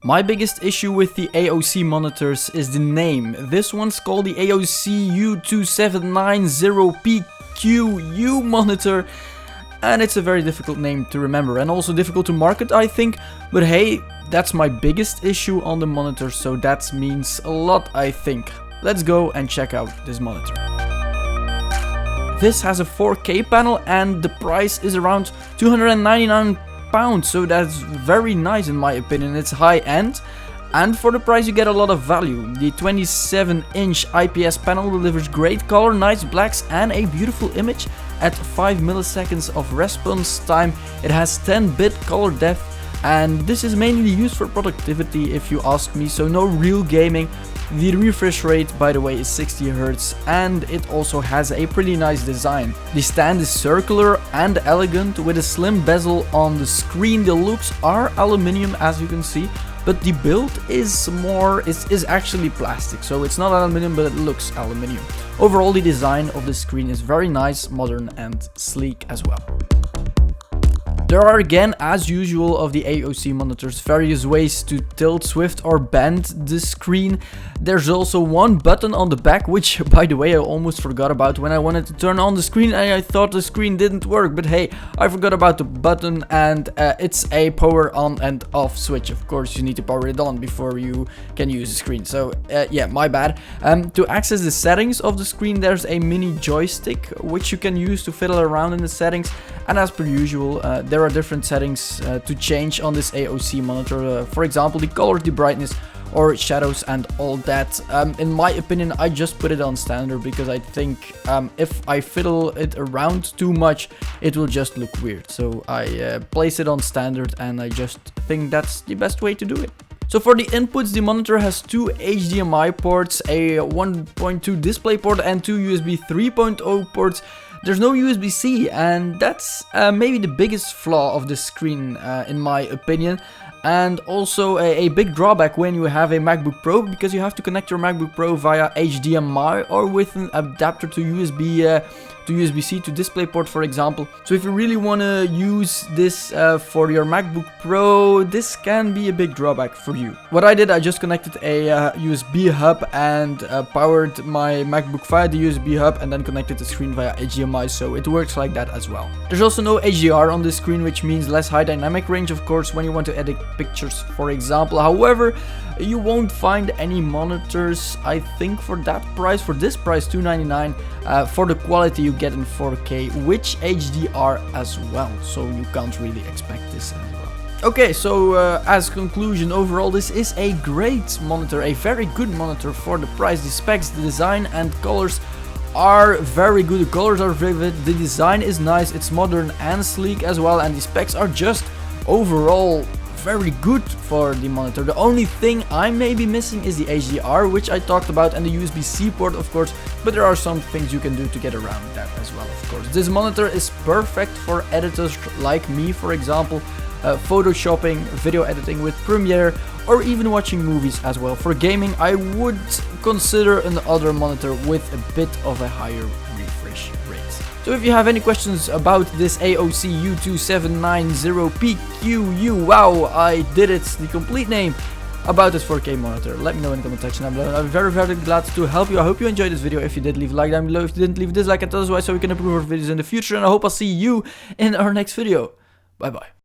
My biggest issue with the AOC monitors is the name. This one's called the AOC U2790PQU monitor, and it's a very difficult name to remember and also difficult to market, I think. But hey, that's my biggest issue on the monitor, so that means a lot, I think. Let's go and check out this monitor. This has a 4K panel and the price is around £299, so that's very nice in my opinion. It's high end, and for the price you get a lot of value. The 27-inch IPS panel delivers great color, nice blacks and a beautiful image at 5 milliseconds of response time. It has 10-bit color depth, and this is mainly used for productivity if you ask me, so no real gaming. The refresh rate, by the way, is 60 Hz, and it also has a pretty nice design. The stand is circular and elegant with a slim bezel on the screen. The looks are aluminium, as you can see, but the build is actually plastic, so it's not aluminium, but it looks aluminium. Overall, the design of the screen is very nice, modern and sleek as well. There are, again, as usual of the AOC monitors, various ways to tilt, shift or bend the screen. There's also one button on the back, which, by the way, I almost forgot about when I wanted to turn on the screen, and I thought the screen didn't work. But hey, I forgot about the button, and it's a power on and off switch. Of course, you need to power it on before you can use the screen. So yeah, my bad. To access the settings of the screen, there's a mini joystick, which you can use to fiddle around in the settings. And as per usual, there are different settings to change on this AOC monitor. For example, the color, the brightness, or shadows and all that. In my opinion, I just put it on standard because I think if I fiddle it around too much, it will just look weird. So I place it on standard, and I just think that's the best way to do it. So for the inputs, the monitor has two HDMI ports, a 1.2 display port, and two USB 3.0 ports. There's no USB-C, and that's maybe the biggest flaw of this screen in my opinion, and also a big drawback when you have a MacBook Pro, because you have to connect your MacBook Pro via HDMI or with an adapter to USB-C to DisplayPort, for example. So if you really want to use this for your MacBook Pro, this can be a big drawback for you. What I did, I just connected a USB hub and powered my MacBook via the USB hub, and then connected the screen via HDMI, so it works like that as well. There's also no HDR on this screen, which means less high dynamic range, of course, when you want to edit pictures, for example. However, you won't find any monitors, I think, for that price, for this price, $299, for the quality you get in 4K, which HDR as well, so you can't really expect this as well. Okay, so as conclusion, overall this is a great monitor, a very good monitor for the price. The specs, the design and colors are very good. The colors are vivid, the design is nice, it's modern and sleek as well, and the specs are just overall very good for the monitor. The only thing I may be missing is the HDR, which I talked about, and the USB-C port, of course, but there are some things you can do to get around that as well, of course. This monitor is perfect for editors like me, for example, photoshopping, video editing with Premiere, or even watching movies as well. For gaming, I would consider another monitor with a bit of a higher refresh rate. So if you have any questions about this AOC U2790PQU, wow, I did it, the complete name, about this 4K monitor, let me know in the comment section down below. I'll be very, very glad to help you. I hope you enjoyed this video. If you did, leave a like down below. If you didn't, leave a dislike and tell us why, so we can improve our videos in the future. And I hope I'll see you in our next video. Bye bye.